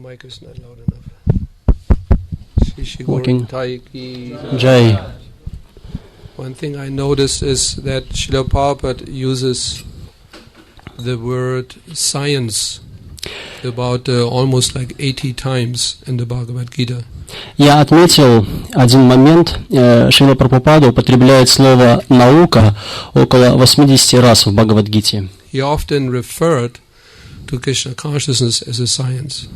Mic is not loud enough. Working. Jai. One thing I noticed is that Srila Prabhupada uses the word science about almost like 80 times in the Bhagavad Gita. Я отметил один момент. Шрила Прабхупада употребляет слово «наука» около 80 раз в Бхагавад-гите. He often referred to Krishna consciousness as a science.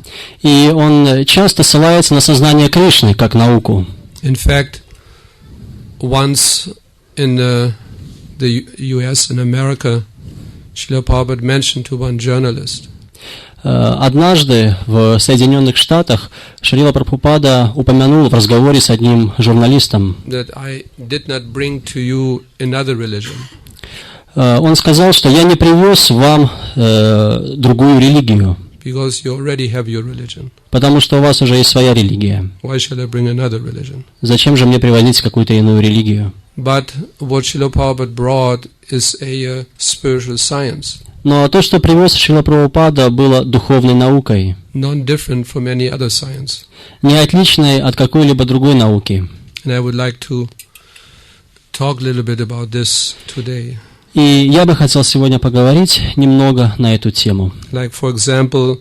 И он часто ссылается на сознание Кришны как науку. In fact, once in the U.S. in America, Srila Prabhupada mentioned to one journalist. Однажды в Соединенных Штатах Шрила Прабхупада упомянул в разговоре с одним журналистом, That I did not bring to you another religion. Он сказал, что я не привез вам другую религию, Because you already have your religion. потому что у вас уже есть своя религия. Why should I bring another religion? Зачем же мне привозить какую-то иную религию? But what Srila Prabhupada brought is a spiritual science. Но то, что привез Шрила Прабхупада, было духовной наукой, Non-different from any other science. не отличной от какой-либо другой науки. And I would like to talk a little bit about this today. И я бы хотел сегодня поговорить немного на эту тему. Like, for example,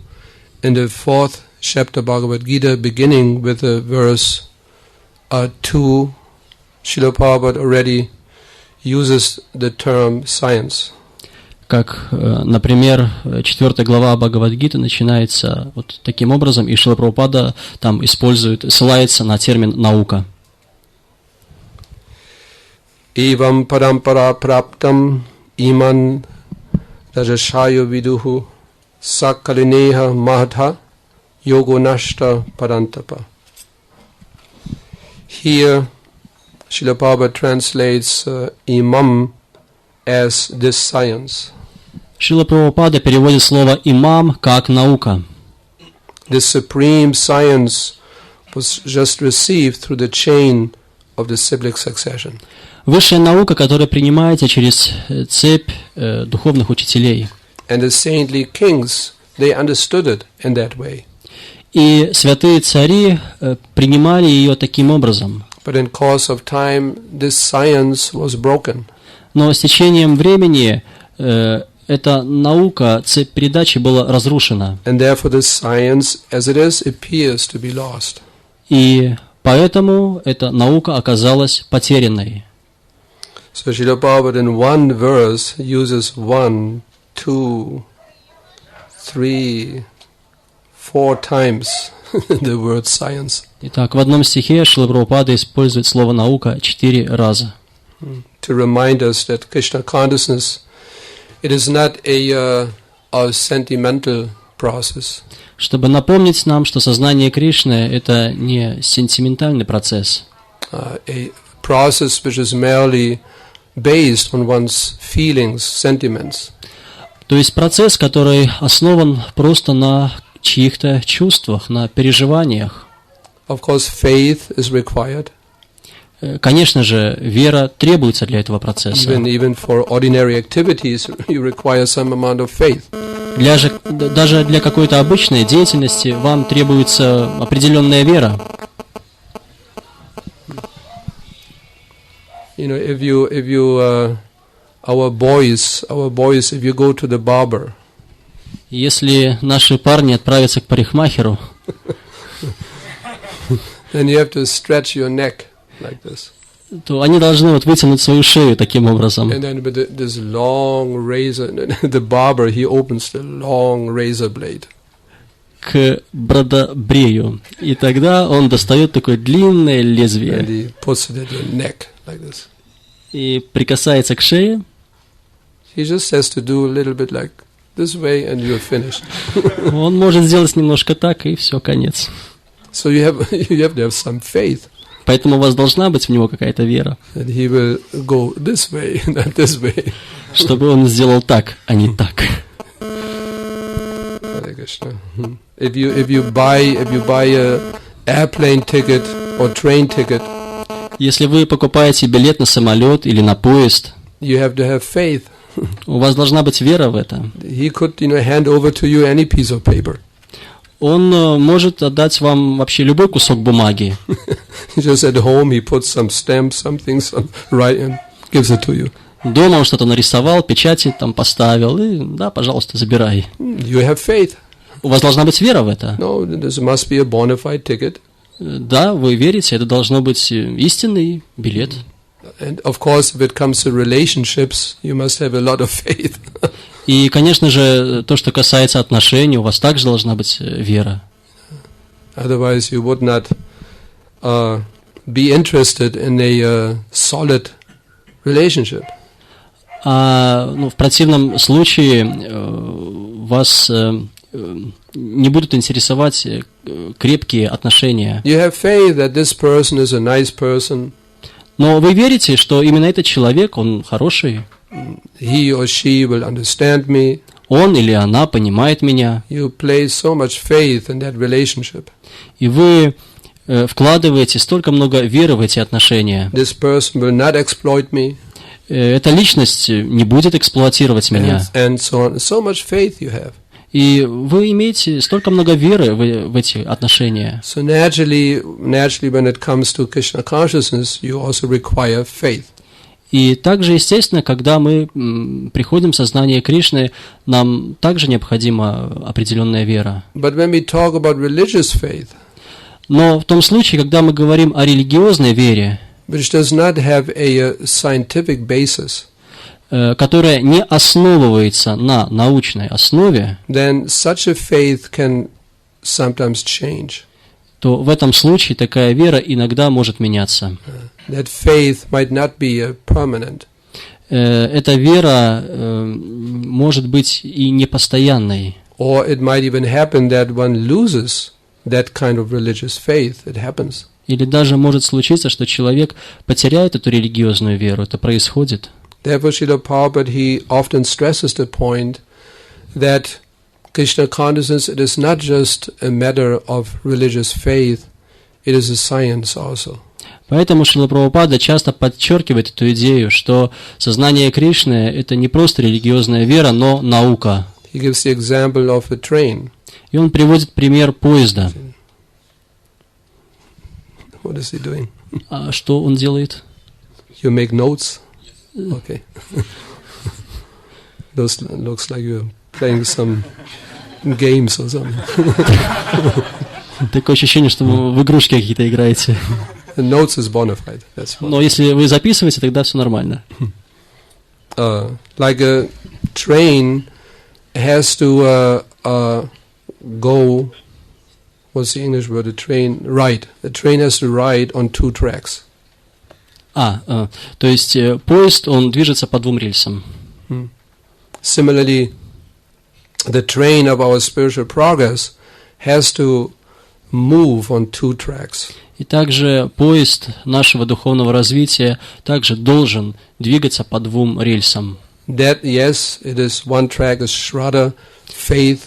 in the 4th chapter Bhagavad Gita, beginning with the verse 2, Srila Prabhupada already uses the term science. Как, например, 4 глава Бхагавад-гиты начинается вот таким образом, и Шрила Прабхупада там ссылается на термин «наука». Эвам парампара-праптам имам раджаршайо видуху каленеха махата його, наштах, парантапа. Here, Srila Prabhupada translates imam as this science. Шрила Прабхупада переводит слово «имам» как «наука». This supreme science was just received through the chain of the cyclic succession. Высшая наука, которая принимается через цепь духовных учителей. And the saintly kings, they understood it in that way. И святые цари принимали ее таким образом. But in course of time, this science was broken. Но с течением времени эта наука, цепь передачи была разрушена. And therefore this science, as it is, appears to be lost. И поэтому эта наука оказалась потерянной. So Srila Prabhupada in one verse uses 1, 2, 3, 4 times the word science. Итак, в одном стихе Шрила Прабхупада использует слово «наука» 4 раза. To remind us that Krishna consciousness, it is not a sentimental process. Чтобы напомнить нам, что сознание Кришны – это не сентиментальный процесс. A process which is merely based on one's feelings, sentiments. То есть процесс, который основан просто на чьих-то чувствах, на переживаниях. Of course, faith is required. Конечно же, вера требуется для этого процесса. Even for ordinary activities, you require some amount of faith. Даже для какой-то обычной деятельности вам требуется определенная вера. You know, if you our boys, if you go to the barber. Если наши парни отправятся к парикмахеру, then you have to stretch your neck like this. То они должны вот вытянуть свою шею таким образом. And then with this long razor, the barber, he opens the long razor blade. К бродобрею. И тогда он достает такое длинное лезвие. And he puts it at your neck like this. И прикасается к шее. He just has to do a little bit like this way, and you're finished. Он может сделать немножко так, и все, конец. So you have to have some faith. Поэтому у вас должна быть в него какая-то вера. That he will go this way, not this way. Чтобы он сделал так, а не так. If you buy a airplane ticket or train ticket, если вы покупаете билет на самолет или на поезд, you have to have faith. У вас должна быть вера в это. He could, hand over to you any piece of paper. Он может отдать вам вообще любой кусок бумаги. Just at home he puts some stamp, something, some right, and gives it to you. Дома он что-то нарисовал, печати там поставил, и да, пожалуйста, забирай. You have faith. У вас должна быть вера в это. No, this must be a bona fide ticket. Да, вы верите, это должно быть истинный билет. And of course, if it comes to relationships, you must have a lot of faith. И, конечно же, то, что касается отношений, у вас также должна быть вера. Otherwise, you would not be interested in a solid relationship. В противном случае вас не будут интересовать крепкие отношения. You have faith that this person is a nice person. Но вы верите, что именно этот человек, он хороший. He or she will understand me. Он или она понимает меня. You place so much faith in that relationship. И вы вкладываете столько много веры в эти отношения. This person will not exploit me. Эта личность не будет эксплуатировать меня. And so on. So much faith you have. И вы имеете столько много веры в эти отношения. So naturally, when it comes to Krishna consciousness, you also require faith. И также, естественно, когда мы приходим в сознание Кришны, нам также необходима определенная вера. But when we talk about religious faith, но в том случае, когда мы говорим о религиозной вере, which does not have a scientific basis, которая не основывается на научной основе, then such a faith can sometimes change. То в этом случае такая вера иногда может меняться. That faith might not be permanent. Эта вера может быть и непостоянной. Or it might even happen that one loses that kind of religious faith. It happens. Или даже может случиться, что человек потеряет эту религиозную веру. Это происходит. Therefore, Šrila Prabhupada, he often stresses the point that Krishna consciousness, it is not just a matter of religious faith, it is a science also. Поэтому Шрила Прабхупада часто подчеркивает эту идею, что сознание Кришны – это не просто религиозная вера, но наука. He gives the example of a train. И он приводит пример поезда. What is he doing? А что он делает? You make notes? Okay. Those looks like you're playing some games or something. Такое ощущение, что вы в игрушки какие-то играете. The notes is bona fide. That's fine. Но если вы записываете, тогда все нормально. Like a train has to go. What's the English word? A train ride. A train has to ride on two tracks. То есть поезд, он движется по двум рельсам. Similarly, the train of our spiritual progress has to move on two tracks. И также поезд нашего духовного развития также должен двигаться по двум рельсам. That, yes, it is one track is Shraddha, faith,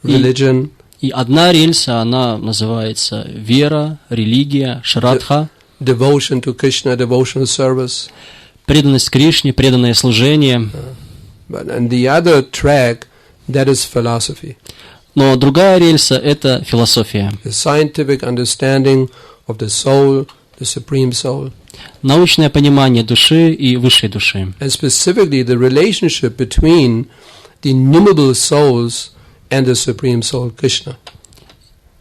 religion. И одна рельса, она называется вера, религия, шрадха. Devotion to Krishna, devotional service. Преданность Кришне, преданное служение. And the other track, that is philosophy. Но другая рельса – это философия. The scientific understanding of the soul, the supreme soul. Научное понимание души и высшей души. And specifically the relationship between the innumerable souls and the supreme soul, Krishna.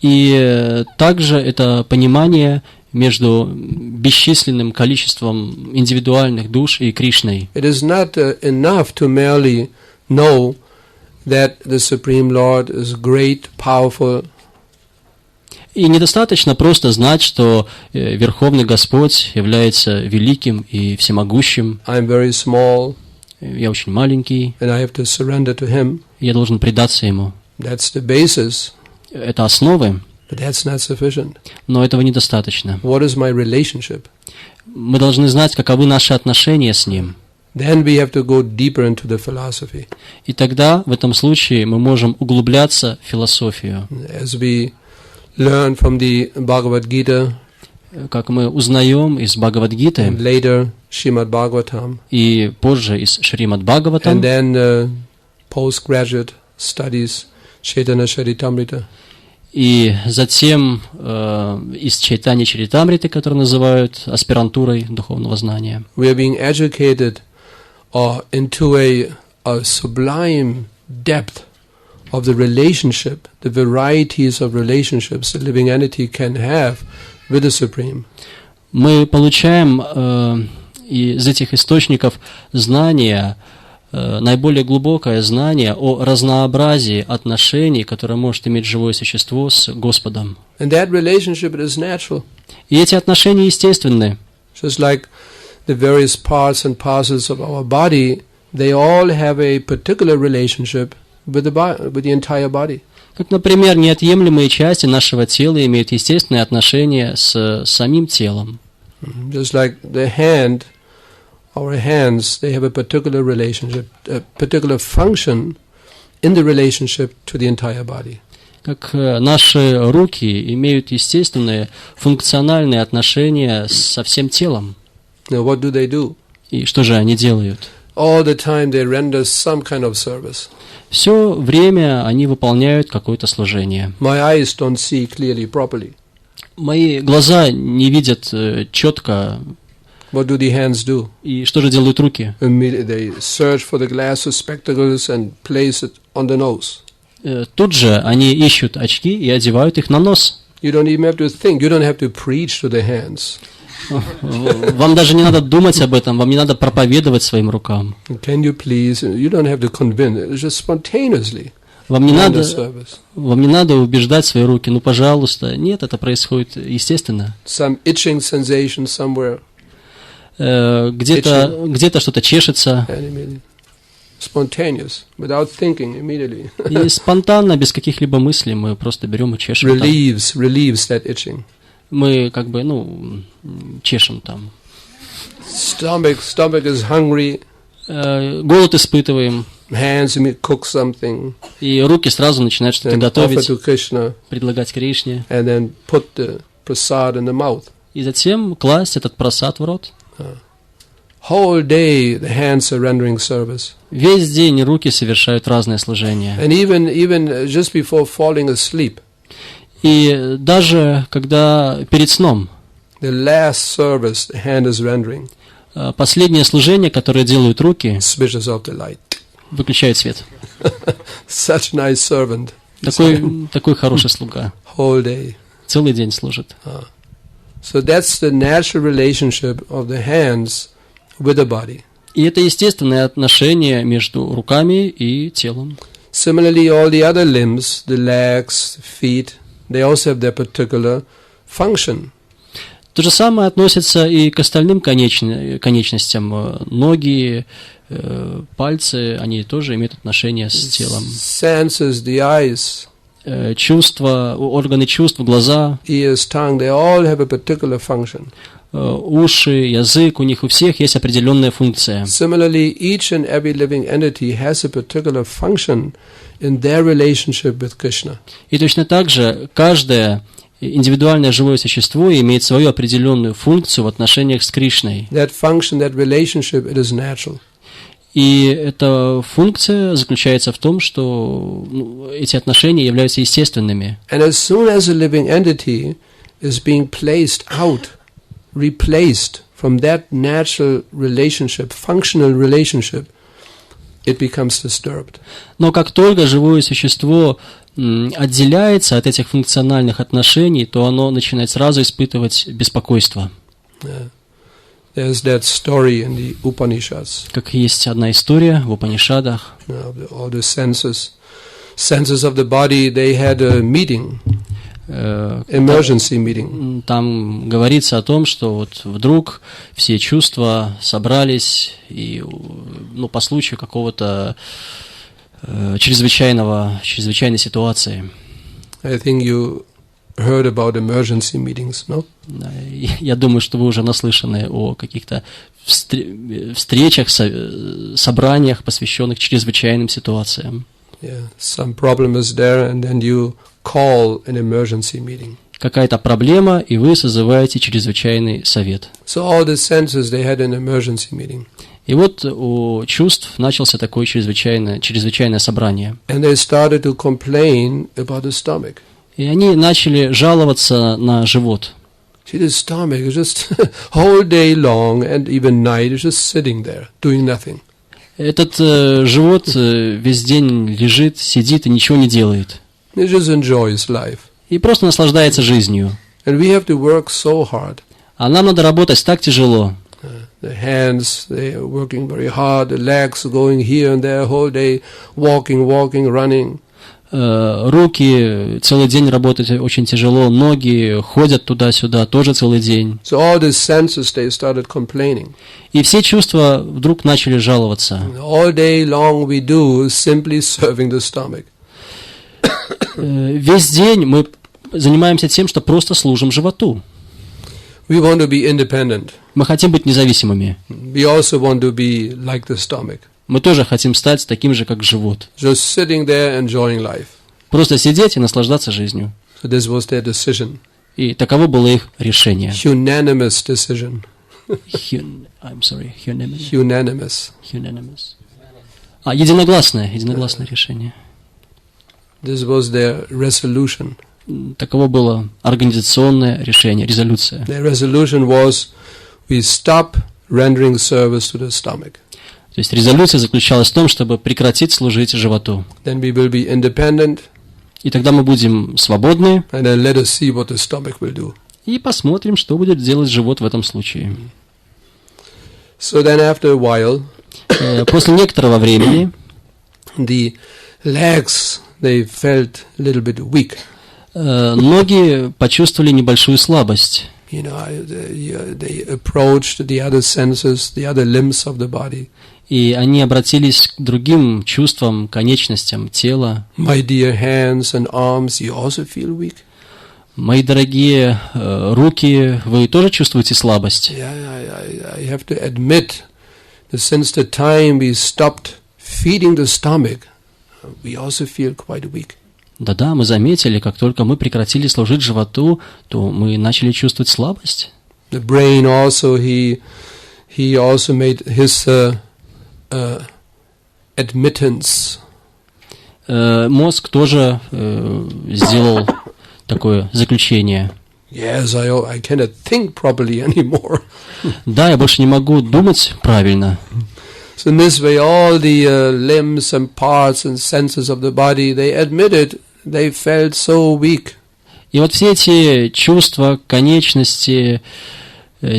И также это понимание между бесчисленным количеством индивидуальных душ и Кришной. It is not enough to merely know that the Supreme Lord is great, powerful. И недостаточно просто знать, что Верховный Господь является великим и всемогущим. I'm very small. Я очень маленький. And I have to surrender to Him. Я должен предаться Ему. That's the basis. Это основы. But that's not sufficient. Но этого недостаточно. What is my relationship? Мы должны знать, каковы наши отношения с Ним. Then we have to go deeper into the philosophy. И тогда, в этом случае, мы можем углубляться в философию. As we learn from the Bhagavad Gita, как мы узнаем из Бхагавад-гиты, and later Srimad Bhagavatam, и позже из Шримад Бхагаватам, and then postgraduate studies Chaitanya Charitamrita. И затем из Чайтанья Чаритамриты, который называют аспирантурой духовного знания. We are being educated into a sublime depth of the relationship, the varieties of relationships the living entity can have with the Supreme. Мы получаем из этих источников знания, наиболее глубокое знание о разнообразии отношений, которые может иметь живое существо с Господом. And that relationship is natural. И эти отношения естественны. Just like the various parts and parcels of our body, they all have a particular relationship with the entire body. Как, например, неотъемлемые части нашего тела имеют естественные отношения с самим телом. Just like our hands, they have a particular relationship, a particular function in the relationship to the entire body. Как наши руки имеют естественные функциональные отношения со всем телом. Now, what do? И что же они делают? All the time they render some kind of service. Все время они выполняют какое-то служение. My eyes don't see clearly, properly. Мои глаза не видят четко. What do the hands do? И что же делают руки? They search for the glasses, spectacles, and place it on the nose. Тут же они ищут очки и одевают их на нос. You don't even have to think. You don't have to preach to the hands. Вам даже не надо думать об этом, вам не надо проповедовать своим рукам. Can you please? You don't have to convince. It's just spontaneously. Вам не надо убеждать свои руки. Ну, пожалуйста. Нет, это происходит естественно. Some itching sensation somewhere. Где-то что-то чешется. Spontaneous, without thinking immediately. И спонтанно, без каких-либо мыслей, мы просто берем и чешем. Relieves that itching. Мы чешем там. Stomach is hungry. Голод испытываем. Hands cook something. И руки сразу начинают что-то готовить, Krishna, предлагать Кришне. And then put the prasad in the mouth. И затем класть этот прасад в рот. Whole day the hands are rendering service. Весь день руки совершают разное служение. And even just before falling asleep. И даже когда перед сном. The last service the hand is rendering. Последнее служение, которое делают руки, switches off the light. Выключает свет. Such nice servant. Такой хороший слуга. Whole day. Целый день служит. So that's the natural relationship of the hands with the body. И это естественное отношение между руками и телом. Similarly, all the other limbs, the legs, the feet, they also have their particular function. То же самое относится и к остальным конечностям. Ноги, пальцы, они тоже имеют отношение с телом. Senses, the eyes, чувства, органы чувств, глаза, ears, tongue, they all have a particular function. Уши, язык, у них у всех есть определенная функция. Similarly, each and every living entity has a particular function in their relationship with Krishna. И точно так же каждое индивидуальное живое существо имеет свою определенную функцию в отношениях с Кришной. That function, that relationship, it is natural. И эта функция заключается в том, что эти отношения являются естественными. And as soon as a living entity is being placed out, replaced from that natural relationship, functional relationship, it becomes disturbed. Но как только живое существо отделяется от этих функциональных отношений, то оно начинает сразу испытывать беспокойство. There's that story in the Upanishads. Как есть одна история в Упанишадах. All the senses of the body, they had a meeting, emergency meeting. Там говорится о том, что вот вдруг все чувства собрались и, по случаю какого-то чрезвычайной ситуации. I think you heard about emergency meetings, no? Я думаю, что вы уже наслышаны о каких-то встречах, собраниях, посвященных чрезвычайным ситуациям. Yeah, some problem is there, and then you call an emergency meeting. Какая-то проблема, и вы созываете чрезвычайный совет. So all the senses, they had an emergency meeting. И вот у чувств начался такое чрезвычайное собрание. And they started to complain about the stomach. И они начали жаловаться на живот. See, the stomach is just whole day long and even night is just sitting there, doing nothing. Этот живот весь день лежит, сидит и ничего не делает. It just enjoys life. И просто наслаждается жизнью. And we have to work so hard. А нам надо работать так тяжело. The hands, they are working very hard. The legs going here and there whole day, walking, running. Руки целый день работать очень тяжело, ноги ходят туда-сюда тоже целый день. So all the senses, they started complaining. И все чувства вдруг начали жаловаться. All day long we do simply serving the stomach. Весь день мы занимаемся тем, что просто служим животу. We want to be independent. Мы хотим быть независимыми. We also want to be like the stomach. Мы тоже хотим стать таким же, как живот. Just sitting there enjoying life. Просто сидеть и наслаждаться жизнью. So this was their decision. И таково было их решение. Unanimous decision. Unanimous. Единогласное решение. This was their resolution. Таково было организационное решение, резолюция. Their resolution was, we stop rendering service to the stomach. То есть резолюция заключалась в том, чтобы прекратить служить животу. Then we will be independent. И тогда мы будем свободны. And then let us see what the stomach will do. И посмотрим, что будет делать живот в этом случае. So then after a while, после некоторого времени, the legs, they felt a little bit weak. Ноги почувствовали небольшую слабость. You know, they approached the other senses, the other limbs of the body. И они обратились к другим чувствам, конечностям тела. My dear hands and arms, you also feel weak? Мои дорогие руки, вы тоже чувствуете слабость? Yeah, I have to admit that since the time we stopped feeding the stomach, we also feel quite weak. Да-да, мы заметили, как только мы прекратили служить животу, то мы начали чувствовать слабость. The brain also, he also made his admittance. Мозг тоже сделал такое заключение. Yes, I cannot think properly anymore. Да, я больше не могу думать правильно. So in this way, all the limbs and parts and senses of the body, they admitted they felt so weak. И вот все эти чувства, конечности,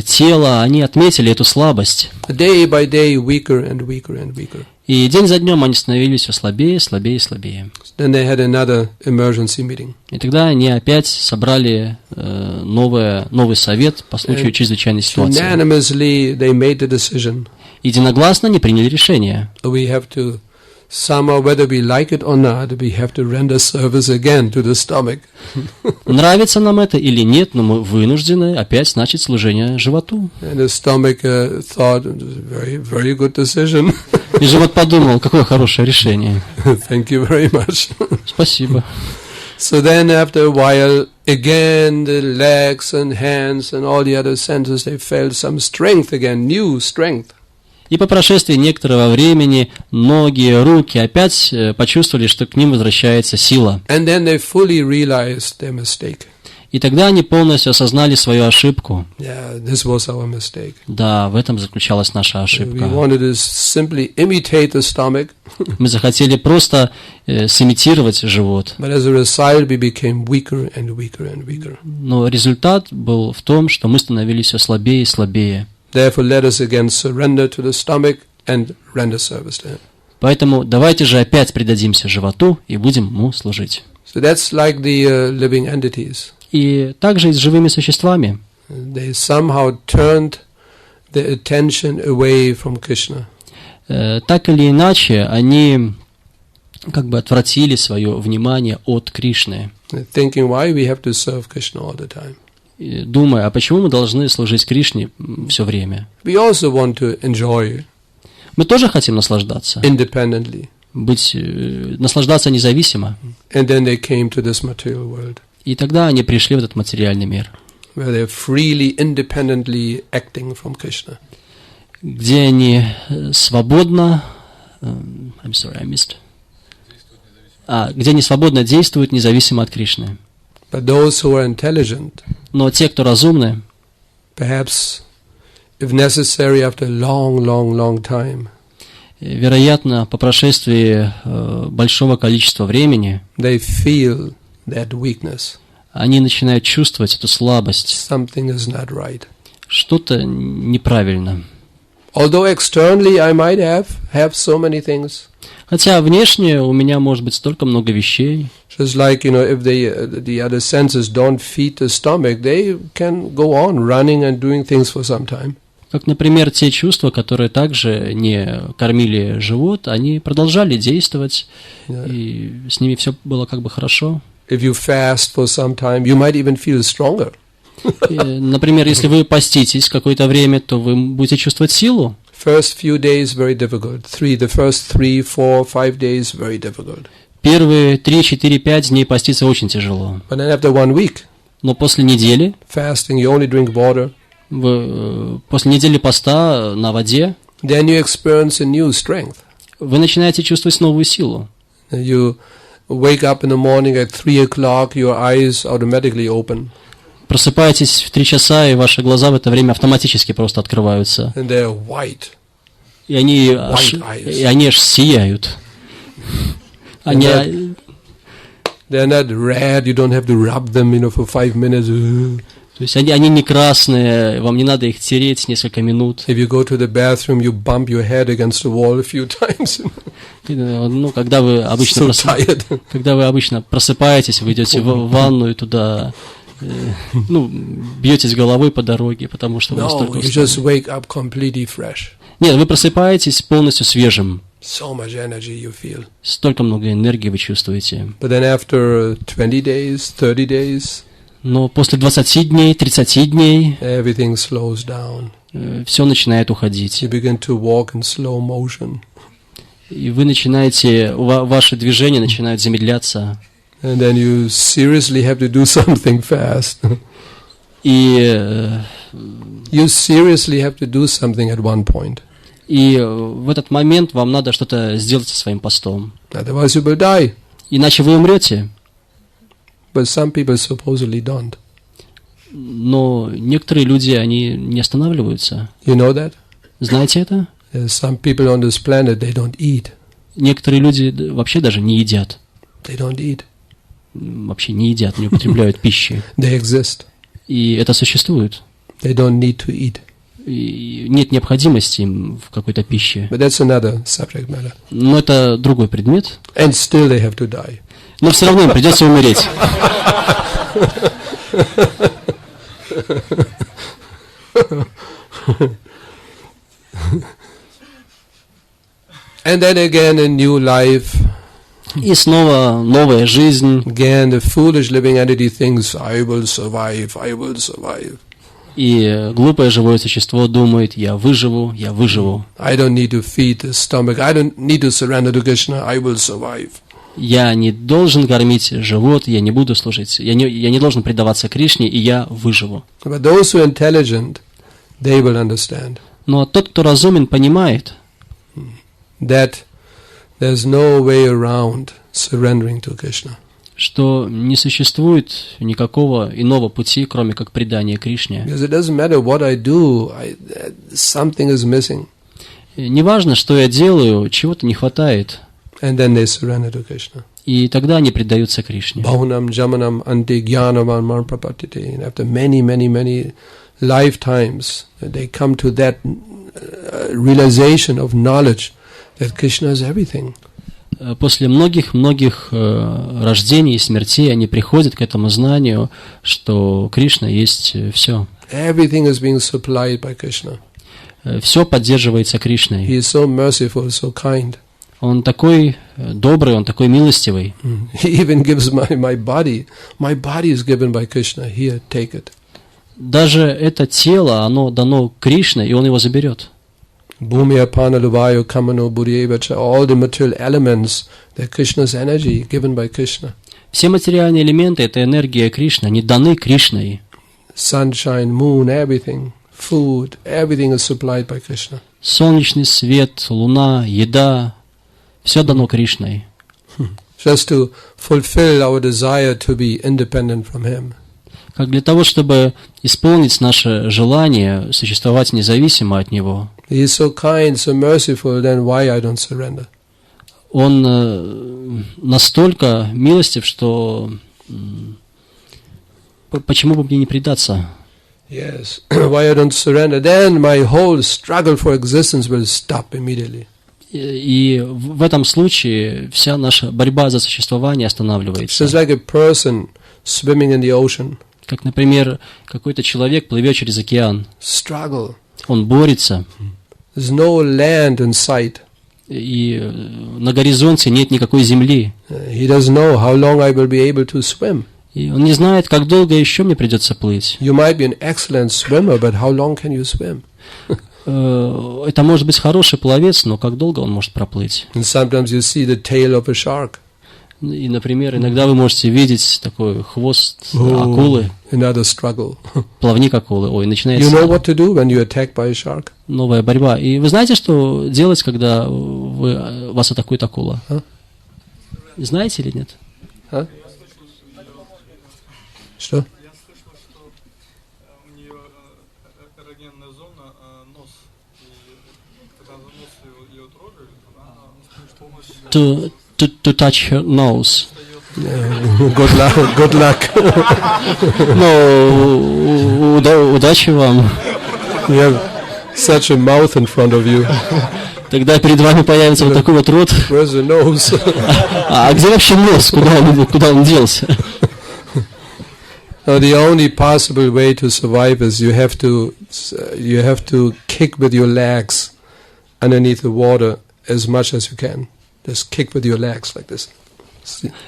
тела, они отметили эту слабость. Day by day, weaker and weaker and weaker. И день за днем они становились все слабее, слабее и слабее. Then they had another emergency meeting. И тогда они опять собрали новый совет по случаю чрезвычайной ситуации. Unanimously, they made the decision. Единогласно они приняли решение. We have to somehow, whether we like it or not, we have to render service again to the stomach. Нравится нам это или нет, но мы вынуждены опять начать служение животу. And the stomach thought, very, very good decision. И живот подумал, какое хорошее решение. Thank you very much. Спасибо. So then after a while, again the legs and hands and all the other senses, they felt some strength again, new strength. И по прошествии некоторого времени ноги, руки опять почувствовали, что к ним возвращается сила. And then they fully realized their mistake. И тогда они полностью осознали свою ошибку. Yeah, this was our mistake. Да, в этом заключалась наша ошибка. We wanted to simply imitate the stomach. Мы захотели просто сымитировать живот. But as a result, we became weaker and weaker and weaker. Но результат был в том, что мы становились все слабее и слабее. Therefore, let us again surrender to the stomach and render service to him. Поэтому давайте же опять предадимся животу и будем ему служить. So that's like the living entities. И также и с живыми существами. They somehow turned their attention away from Krishna. Так или иначе, они как бы отвратили свое внимание от Кришны. Thinking why we have to serve Krishna all the time. Думая, а почему мы должны служить Кришне все время? We also want to enjoy. Мы тоже хотим наслаждаться. Independently. Наслаждаться независимо. And then they came to this material world. И тогда они пришли в этот материальный мир. Where they're freely, independently acting from Krishna. Где они свободно, где они свободно действуют независимо от Кришны. But those who are intelligent, Но те, кто разумны, perhaps, if necessary, after a long time, вероятно, по прошествии большого количества времени, they feel that weakness. они начинают чувствовать эту слабость. Something is not right. Что-то неправильно. Although externally I might have so many things. Хотя внешне у меня может быть столько много вещей. Just like, if the other senses don't feed the stomach, they can go on running and doing things for some time. Как, например, те чувства, которые также не кормили живот, они продолжали действовать, и с ними все было как бы хорошо. If you fast for some time, you might even feel stronger. Например, если вы поститесь какое-то время, то вы будете чувствовать силу. First few days very difficult. The first 3, 4, 5 days very difficult. Первые 3, 4, 5 дней поститься очень тяжело. But then after 1 week, Но после недели, fasting, you only drink water. После недели поста на воде, Then you experience a new strength. вы начинаете чувствовать новую силу. You wake up in the morning at 3 o'clock, your eyes automatically open. Просыпаетесь в 3 часа, и ваши глаза в это время автоматически просто открываются. And they're white. И они аж сияют. They're not red, you don't have to rub them, for 5 minutes. То есть они не красные, вам не надо их тереть несколько минут. If you go to the bathroom, you bump your head against the wall a few times. Когда вы обычно просыпаетесь, вы идете в ванну и туда, бьетесь головой по дороге, потому что вы настолько you just wake up completely fresh. Нет, вы просыпаетесь полностью свежим. So much energy you feel. Столько много энергии вы чувствуете. But then after 20 days, 30 days, но после 20 дней, 30 дней everything slows down. Все начинает уходить. You begin to walk in slow motion. И вы начинаете, ваши движения начинают замедляться. And then you seriously have to do something fast. И you seriously have to do something at one point. И в этот момент вам надо что-то сделать со своим постом. Otherwise you will die. Иначе вы умрете. But some people supposedly don't. Но некоторые люди, они не останавливаются. You know that? Знаете это? There's some people on this planet, they don't eat. Некоторые люди вообще даже не едят. They don't eat. Вообще не едят, не употребляют пищи. They exist. И это существует. They don't need to eat. И нет необходимости им в какой-то пище. But that's another subject matter. Но это другой предмет. And still they have to die. Но все равно им придется умереть. And then again a new life. И снова новая жизнь. Again the foolish living entity thinks, I will survive, I will survive. И глупое живое существо думает, я выживу, я выживу. I don't need to feed the stomach, I don't need to surrender to Krishna, I will survive. Я не должен кормить живот, я не буду служить, я не должен предаваться Кришне, и я выживу. But those who are intelligent, they will understand. Но тот, кто разумен, понимает, that there's no way around surrendering to Krishna. Что не существует никакого иного пути, кроме как предания Кришне. Because it doesn't matter what I do, something is missing. Неважно, что я делаю, чего-то не хватает. And then they surrender to Krishna. И тогда они предаются Кришне. Bhavanam jamanam ante jnanavan marprapatite. And after many lifetimes, they come to that realization of knowledge that Krishna is everything. После многих рождений и смертей они приходят к этому знанию, что Кришна есть все. Everything is being supplied by Krishna. Все поддерживается Кришной. He is so merciful, so kind. Он такой добрый, он такой милостивый. He even gives my body. My body is given by Krishna. Here, take it. Даже это тело, оно дано Кришне, и он его заберет. Bhumi apana luvayo kamano buddhyevacha, all the material elements, they're Krishna's energy, given by Krishna. Все материальные элементы — это энергия Кришны, они даны Кришной. Sunshine, moon, everything, food, everything is supplied by Krishna. Солнечный свет, луна, еда — все дано Кришной. just to fulfill our desire to be independent from him. Как для того, чтобы исполнить наше желание существовать независимо от Него. He is so kind, so merciful, then why I don't surrender? Он настолько милостив, что почему бы мне не предаться? Yes, why I don't surrender? Then my whole struggle for existence will stop immediately. И в этом случае вся наша борьба за существование останавливается. It's like a person swimming in the ocean. Как, например, какой-то человек плывет через океан. Struggle. Он борется. There's no land in sight. И на горизонте нет никакой земли. He doesn't know how long I will be able to swim. И он не знает, как долго еще мне придется плыть. You might be an excellent swimmer, but how long can you swim? Это может быть хороший пловец, но как долго он может проплыть? And sometimes you see the tail of a shark. И, например, иногда вы можете видеть такой хвост акулы, Another struggle. плавник акулы. Ой, You know начинается what to do when you're attacked by a shark? новая борьба. И вы знаете, что делать, когда вас атакует акула? Знаете или нет? Huh? Что? Я слышал, что у нее эрогенная зона, нос. И когда нос ее трогает, она To touch her nose. Good luck. Good luck. Ну, удачи вам. You have such a mouth in front of you. Тогда перед вами появится вот такой вот рот. Where's the nose? А где вообще нос? Куда он делся? The only possible way to survive is you have to kick with your legs underneath the water as much as you can. Just kick with your legs like this.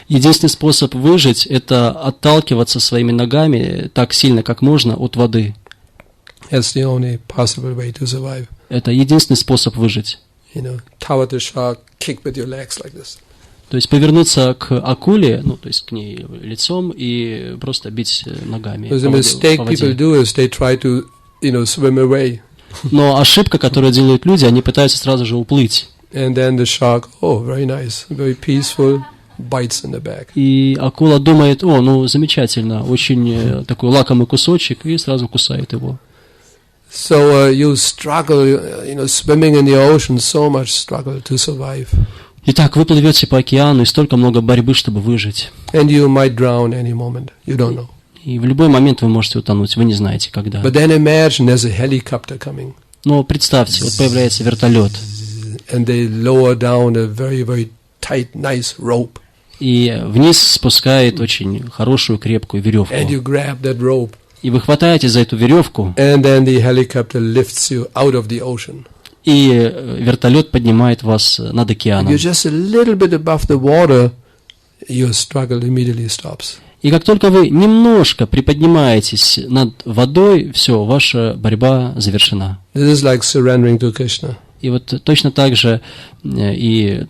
Единственный способ выжить – это отталкиваться своими ногами так сильно, как можно от воды. That's the only possible way to survive. Это единственный способ выжить. Toward the shark, kick with your legs like this. То есть повернуться к акуле, ну, то есть к ней лицом и просто бить ногами The mistake people do is they try to, swim away. Но ошибка, которую делают люди, они пытаются сразу же уплыть. And then the shark, very nice, very peaceful, bites in the back. И акула думает, замечательно, очень такой лакомый кусочек, и сразу кусает его. So you struggle, swimming in the ocean, so much struggle to survive. Итак, вы плывете по океану, и столько много борьбы, чтобы выжить. And you might drown any moment, you don't know. И в любой момент вы можете утонуть, вы не знаете, когда. But then imagine there's a helicopter coming. Но представьте, вот появляется вертолет. And they lower down a very, very tight, nice rope. И вниз спускает очень хорошую, крепкую веревку. And you grab that rope. И вы хватаете за эту веревку. And then the helicopter lifts you out of the ocean. И вертолет поднимает вас над океаном. You're just a little bit above the water, your struggle immediately stops. И как только вы немножко приподнимаетесь над водой, все, ваша борьба завершена. This is like surrendering to Krishna. И вот точно так же и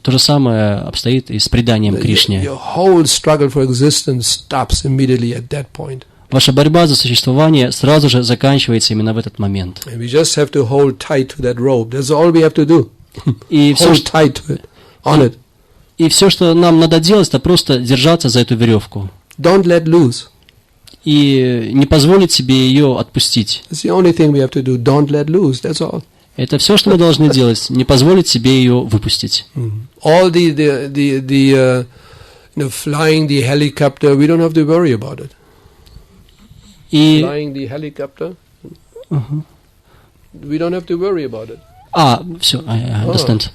то же самое обстоит и с преданием Кришне. Your whole struggle for existence stops immediately at that point. Ваша борьба за существование сразу же заканчивается именно в этот момент. And we just have to hold tight to that rope. That's all we have to do. И Hold tight to it, on it. И все, что нам надо делать, это просто держаться за эту веревку. Don't let loose. И не позволить себе ее отпустить. That's the only thing we have to do. Don't let loose. That's all. Это все, что мы должны делать, не позволить себе ее выпустить. All the flying the helicopter, we don't have to worry about it. И Flying the helicopter, we don't have to worry about it. все, I understand.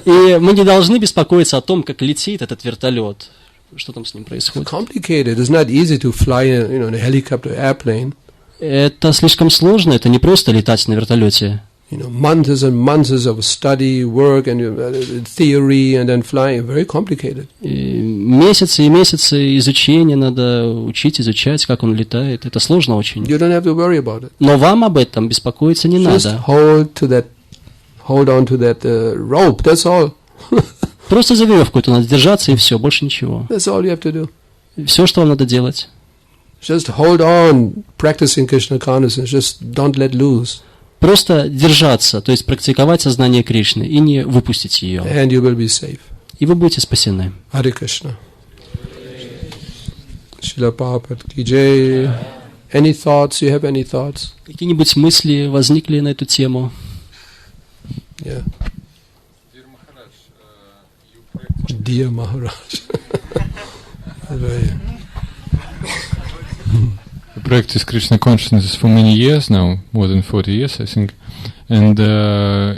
И мы не должны беспокоиться о том, как летит этот вертолет. Что там с ним происходит? Complicated. It's not easy to fly in a helicopter airplane. Это слишком сложно, это не просто летать на вертолете. Months and months of study, work, and theory, and then flying. Very complicated. И месяцы изучения надо учить, изучать, как он летает. Это сложно очень. You don't have to worry about it. Но вам об этом беспокоиться не Just надо. hold on to that rope. That's all. Просто за веревку это надо держаться, и все, больше ничего. That's all you have to do. Все, что вам надо делать. Just hold on, practicing Krishna consciousness. Just don't let loose. Просто держаться, то есть практиковать сознание Кришны и не выпустить ее. And you will be safe. и вы будете спасены. Hare Krishna. Srila Prabhupada ki jai. Any thoughts? You have any thoughts? Какие-нибудь мысли возникли на эту тему? Yeah. Dear Maharaj, you practice Krishna consciousness for many years now, more than 40 years, I think, and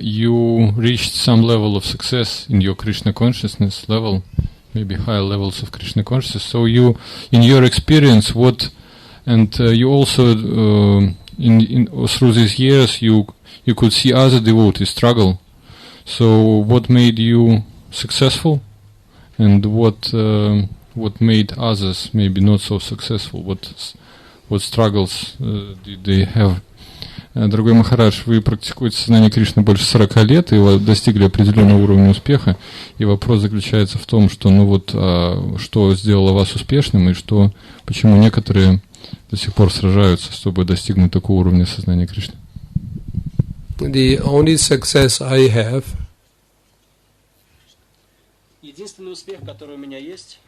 you reached some level of success in your Krishna consciousness level, maybe higher levels of Krishna consciousness. So you, in your experience, what, and you also, through these years, you could see other devotees struggle. So what made you successful, and what made others maybe not so successful? What struggles did they have? Дорогой Махарадж, вы практикуете сознание Кришны больше 40 лет, и вы достигли определенного уровня успеха, и вопрос заключается в том, что, что сделало вас успешным, и почему некоторые до сих пор сражаются, чтобы достигнуть такого уровня сознания Кришны. The only success I have. Единственный успех, который у меня есть.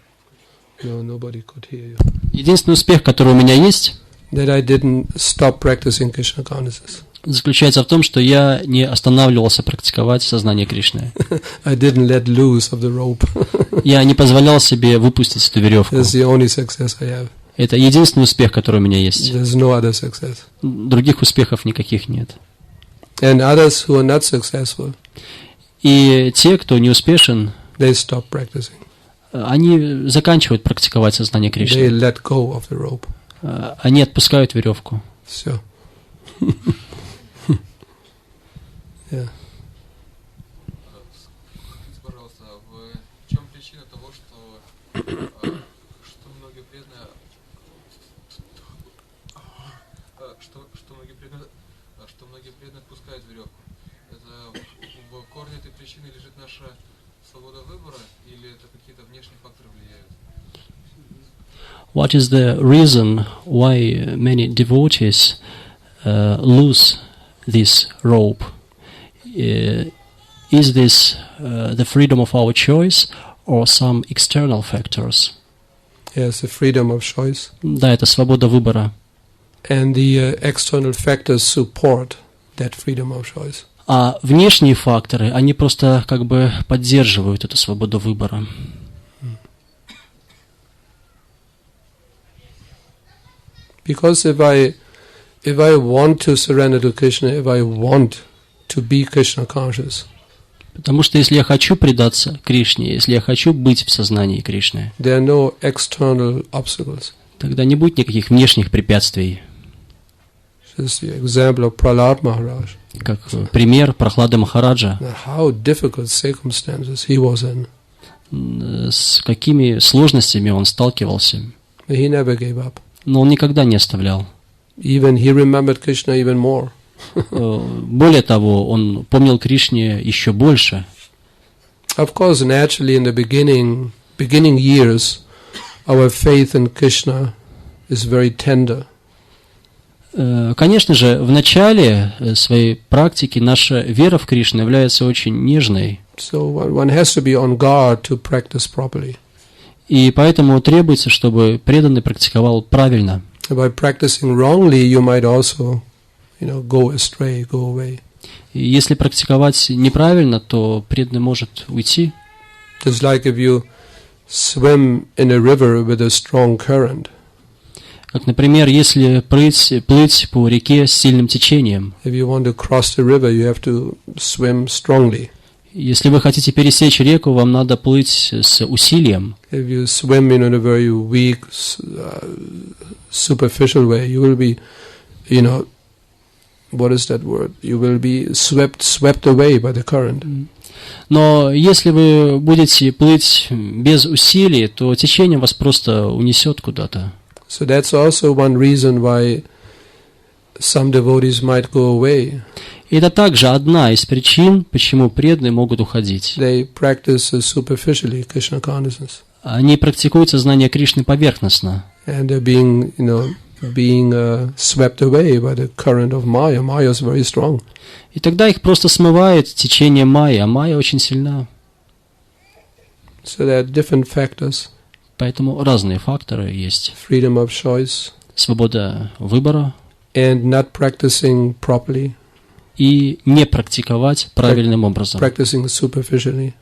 No, nobody could hear you. Единственный успех, который у меня есть, that I didn't stop practicing Krishna consciousness. Заключается в том, что я не останавливался практиковать сознание Кришны. I didn't let loose of the rope. Я не позволял себе выпустить эту веревку. That's the only success I have. Это единственный успех, который у меня есть. There's no other success. Других успехов никаких нет. And others who are not successful, и те, кто не успешен, they stop practicing. Они заканчивают практиковать сознание Кришны. They let go of the rope. Они отпускают веревку. Все. Yeah. Скажите, пожалуйста, в чем причина того, что многие преданные, что многие преданные отпускают веревку? Это в корне этой причины лежит наша свобода выбора, или это какие-то внешние факторы влияют? What is the reason why many devotees lose this rope? Is this the freedom of our choice or some external factors? Yes, the freedom of choice. Да, это свобода выбора. And the external factors support that freedom of choice. А внешние факторы, они просто как бы поддерживают эту свободу выбора. Because if I want to surrender to Krishna, if I want to be Krishna conscious, потому что если я хочу предаться Кришне, если я хочу быть в сознании Кришны, there are no external obstacles. Тогда не будет никаких внешних препятствий. This is the example of Prahlad Maharaj. Как пример Прахлады Махараджа. How difficult circumstances he was in. С какими сложностями он сталкивался. He never gave up. Но он никогда не оставлял. Even he remembered Krishna even more. Более того, он помнил Кришне еще больше. Of course, naturally, in the beginning years, our faith in Krishna is very tender. Конечно же, в начале своей практики наша вера в Кришну является очень нежной. So one has to be on guard to practice properly. И поэтому требуется, чтобы преданный практиковал правильно. By practicing wrongly, you might also, go astray, go away. И если практиковать неправильно, то преданный может уйти. Just like if you swim in a river with a strong current. Как, например, если плыть по реке с сильным течением. If you want to cross the river, you have to swim strongly. Если вы хотите пересечь реку, вам надо плыть с усилием. If you swim in a very weak, superficial way, you will be, what is that word? You will be swept away by the current. Но если вы будете плыть без усилий, то течение вас просто унесет куда-то. So that's also one reason why some devotees might go away. И это также одна из причин, почему преданные могут уходить. They practice superficially Krishna consciousness. Они практикуют сознание Кришны поверхностно. And they're being swept away by the current of Maya. Maya is very strong. И тогда их просто смывает течение майя, а майя очень сильна. So there are different factors. Поэтому разные факторы есть. Freedom of choice. Свобода выбора. And not practicing properly. И не практиковать правильным образом. Practicing superficially.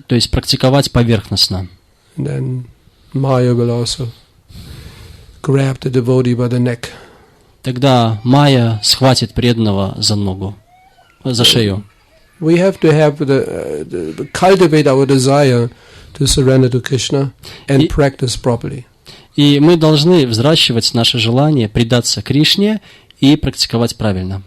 То есть практиковать поверхностно. And then Maya will also grab the devotee by the neck. Тогда майя схватит преданного за ногу, за шею. We have to have cultivate our desire to surrender to Krishna and practice properly. И мы должны взращивать наше желание предаться Кришне и практиковать правильно.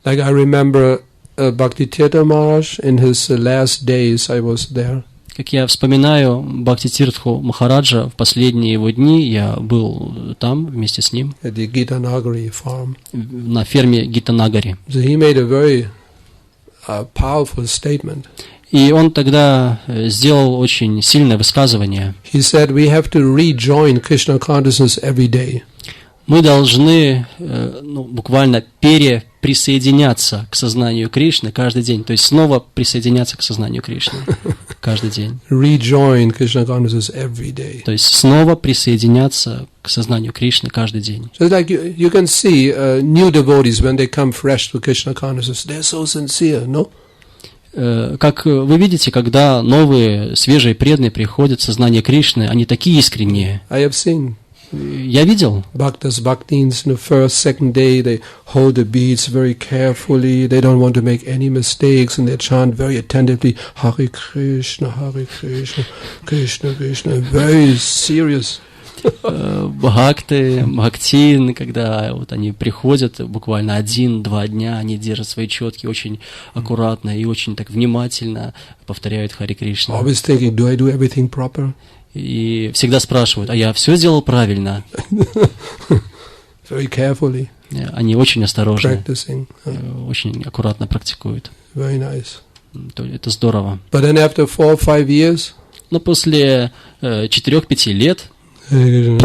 Like I remember Bhakti Maharaj in his last days, I was there. Как я вспоминаю Бхактитиртху Махараджа, в последние его дни я был там вместе с ним. At the Gitanagari farm. На ферме Гитанагари. So he made a very powerful statement. И он тогда сделал очень сильное высказывание. He said, we have to rejoin Krishna consciousness every day. Мы должны буквально присоединяться к сознанию Кришны каждый день, то есть снова присоединяться к сознанию Кришны каждый день. Rejoin Krishna consciousness every day. То есть снова присоединяться к сознанию Кришны каждый день. So like you can see new devotees when they come fresh to Krishna consciousness, they're so sincere, no? Как вы видите, когда новые, свежие преданные приходят в сознание Кришны, они такие искренние. I have seen. Я видел. Bhaktas, Bhaktins, in the first, second day, they hold the beads very carefully. They don't want to make any mistakes, and they chant very attentively, Hare Krishna, Krishna, Krishna, very serious. Бхакты, Бхактин, когда вот они приходят, буквально 1-2 дня, они держат свои четки очень аккуратно и очень так внимательно повторяют Харе Кришна. Always thinking, do I do everything proper? И всегда спрашивают, а я все сделал правильно? Very carefully. Они очень осторожны, очень аккуратно практикуют. Very nice. Это здорово. But then after 4 or 5 years, но после 4-5 лет this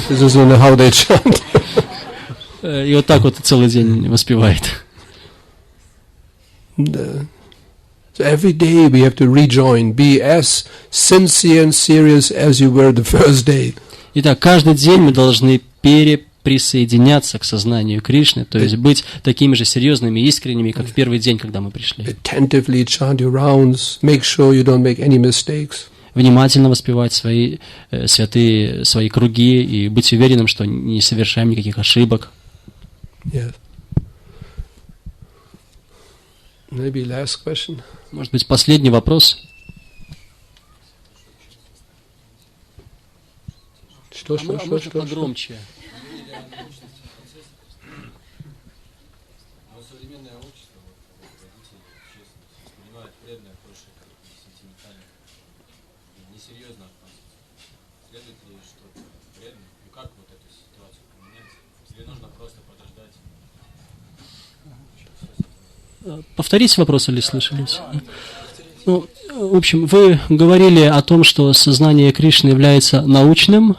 is how they chant. И вот так вот целый день воспевает. So every day we have to rejoin, be as sincere and serious as you were the first day. Итак, каждый день мы должны присоединяться к сознанию Кришны, то есть быть такими же серьезными и искренними, как в первый день, когда мы пришли. Attentively chant your rounds, make sure you don't make any mistakes. Внимательно воспевать свои святые, свои круги и быть уверенным, что не совершаем никаких ошибок. Yes. Maybe last question. Может быть, последний вопрос? Что? Погромче. Повторите вопрос или слышались? Ну, в общем, вы говорили о том, что сознание Кришны является научным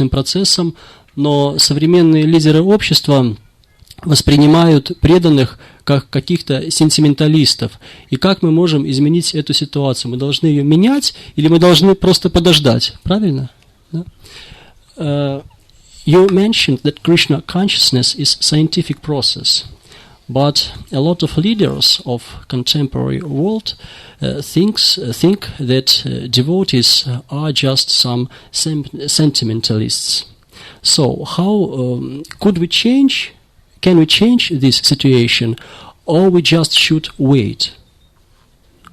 процессом, но современные лидеры общества воспринимают преданных как каких-то сентименталистов. И как мы можем изменить эту ситуацию? Мы должны ее менять или мы должны просто подождать? Правильно? Да? You mentioned that Krishna consciousness is scientific process. But a lot of leaders of contemporary world think that devotees are just some sentimentalists. So how could we change? Can we change this situation, or we just should wait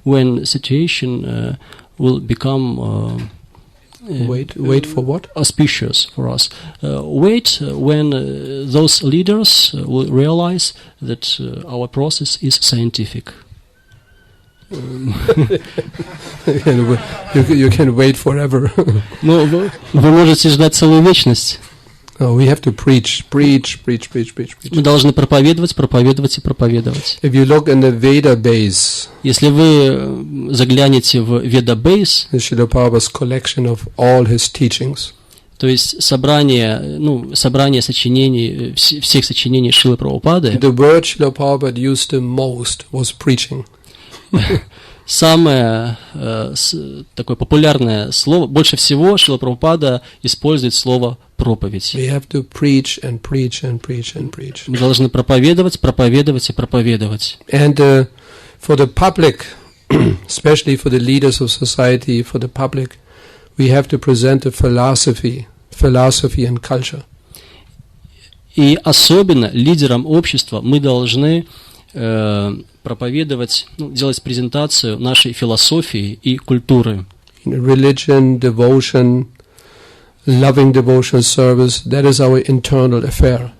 when the situation will become wait for what? Auspicious for us. Wait when those leaders will realize that our process is scientific. You can wait forever. Но вы можете ждать целую вечность. We have to preach. Мы должны проповедовать и проповедовать. If you look in the Veda base, если вы заглянете в Veda base, Шрила Prabhupada's collection of all his teachings, то есть собрание сочинений, всех сочинений Шрилы Прабхупады, the word Шрила Prabhupada used the most was preaching. Самое такое популярное слово, больше всего Шрила Прабхупада использует слово проповедь. We have to preach and preach and preach and preach. Мы должны проповедовать, проповедовать и проповедовать. And for the public, especially for the leaders of society, for the public, we have to present a philosophy and culture. И особенно лидерам общества мы должны проповедовать, делать презентацию нашей философии и культуры. Religion, devotion, loving devotion, service, that is our internal affair.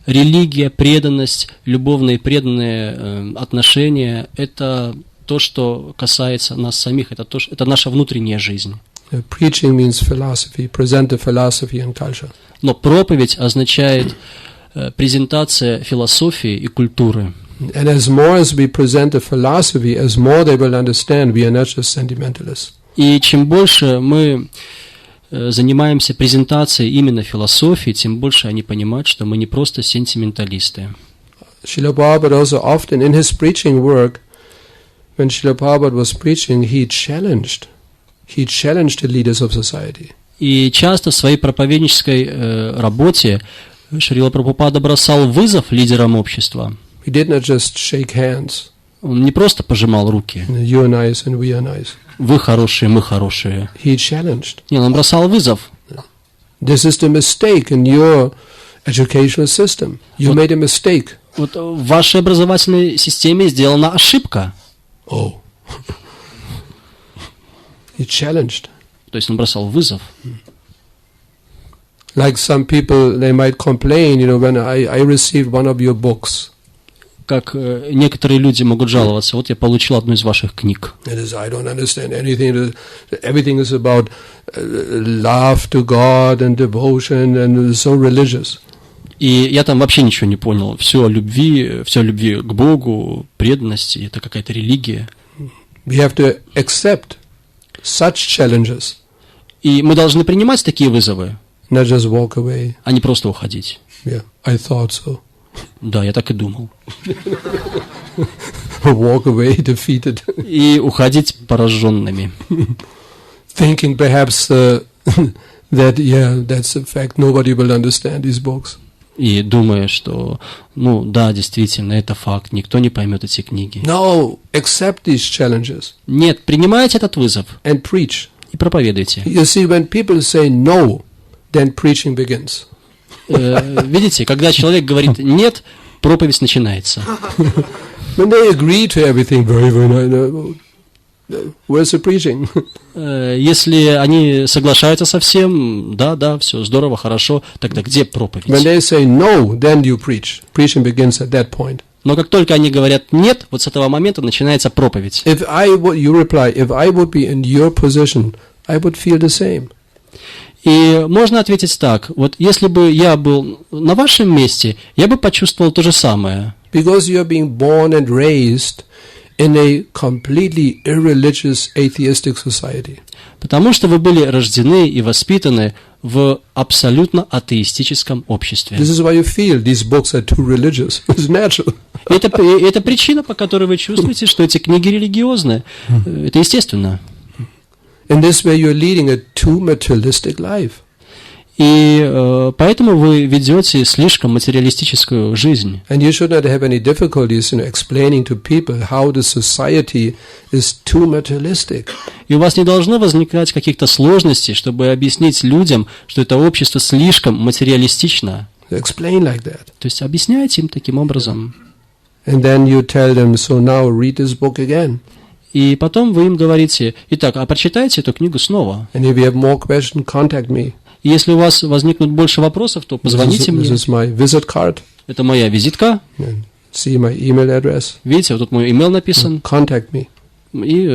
Религия, преданность, любовные преданные отношения – это то, что касается нас самих, это наша внутренняя жизнь. Preaching means philosophy, present the philosophy and culture. Но проповедь означает презентация философии и культуры. And as more as we present the philosophy, as more they will understand we are not just sentimentalists. И чем больше мы занимаемся презентацией именно философии, тем больше они понимают, что мы не просто сентименталисты. Srila Prabhupada also often in his preaching work, when Srila Prabhupada was preaching, he challenged the leaders of society. И часто в своей проповеднической работе Шрила Прабхупада бросал вызов лидерам общества. He did not just shake hands. Он не просто пожимал руки. You are nice and we are nice. Вы хорошие, мы хорошие. He challenged. Нет, он бросал вызов. This is the mistake in your educational system. You made a mistake. Вот в вашей образовательной системе сделана ошибка. Oh. He challenged. То есть он бросал вызов. Like some people, they might complain, when I received one of your books. Как некоторые люди могут жаловаться, вот я получил одну из ваших книг. I don't understand anything. Everything is about love to God and devotion and so religious. И я там вообще ничего не понял. Все о любви к Богу, преданности, это какая-то религия. We have to accept such challenges. И мы должны принимать такие вызовы, not just walk away. А не просто уходить. Yeah, I thought so. Да, я так и думал. Walk away defeated. И уходить пораженными. Thinking perhaps that's a fact. Nobody will understand these books. И думая, что, да, действительно, это факт, никто не поймет эти книги. No, accept these challenges. Нет, принимайте этот вызов. And preach. И проповедуйте. You see, when people say no, then preaching begins. Видите, когда человек говорит «нет», проповедь начинается. When they agree to everything, very, very nice. Where's the preaching? Если они соглашаются со всем, да, все здорово, хорошо, тогда где проповедь? When they say no, then you preach. Preaching begins at that point. Но как только они говорят «нет», вот с этого момента начинается проповедь. You reply, if I would be in your position, I would feel the same. И можно ответить так, вот если бы я был на вашем месте, я бы почувствовал то же самое. Because you are being born and raised in a completely irreligious, atheistic society. Потому что вы были рождены и воспитаны в абсолютно атеистическом обществе. This is why you feel these books are too religious. It's natural. Это причина, по которой вы чувствуете, что эти книги религиозны. Это естественно. In this way you are leading a too materialistic life. И поэтому вы ведете слишком материалистическую жизнь. And you should not have any difficulties in explaining to people how the society is too materialistic. И у вас не должно возникать каких-то сложностей, чтобы объяснить людям, что это общество слишком материалистично. Explain like that. То есть объясняйте им таким образом. And then you tell them, so now read this book again. И потом вы им говорите, итак, а прочитайте эту книгу снова. And if you have more questions, contact me. И если у вас возникнут больше вопросов, то позвоните мне. This is my visit card. Это моя визитка. See my email address. Видите, вот тут мой email написан. Contact me. И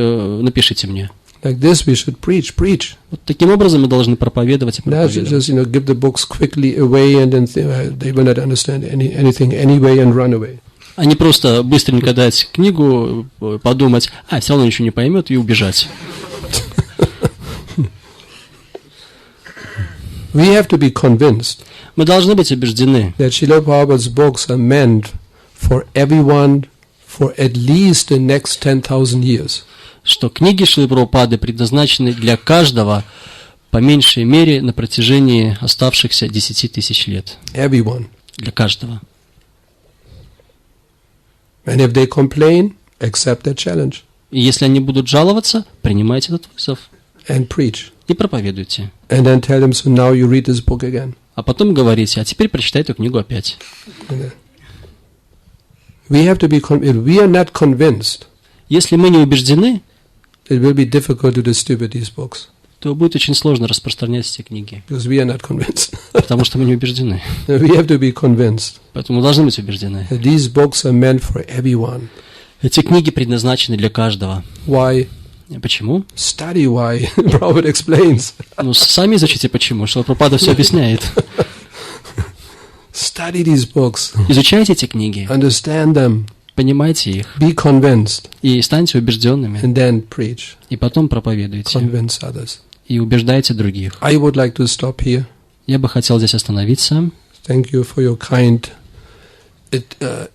напишите мне. Like this we should preach. Вот таким образом мы должны проповедовать и проповедовать. Just give the books quickly away and then they will not understand anything anyway and run away. А не просто быстренько дать книгу, подумать, все равно ничего не поймет, и убежать. We have to be convinced. Мы должны быть убеждены, That Srila Prabhupada's books are meant for everyone, for at least the next 10,000 years. Что книги Шрилы Прабхупады предназначены для каждого, по меньшей мере, на протяжении оставшихся 10 тысяч лет. Everyone. Для каждого. And if they complain, accept their challenge И если они будут жаловаться, принимайте этот вызов and preach. и проповедуйте. And then tell them, so now you read this book again. А потом говорите, а теперь прочитай эту книгу опять. We have to be if we are not convinced, Если мы не убеждены, it will be difficult to distribute these books то будет очень сложно распространять эти книги, because we are not convinced. потому что мы не убеждены. We have to be convinced Поэтому мы должны быть убеждены. that these books are meant for everyone. Эти книги предназначены для каждого. Why? Почему? Study why. Prabhupada explains. Ну, сами изучите почему. Шрила Прабхупада все объясняет. Study these books. Изучайте эти книги, Understand them. понимайте их Be convinced. и станьте убежденными. And then preach. И потом проповедуйте. Convince others. И убеждайте других. I would like to stop here. Я бы хотел здесь остановиться. Thank you for your kind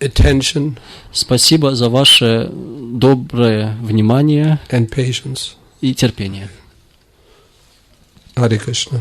attention Спасибо за ваше доброе внимание and patience. и терпение. Hare Krishna.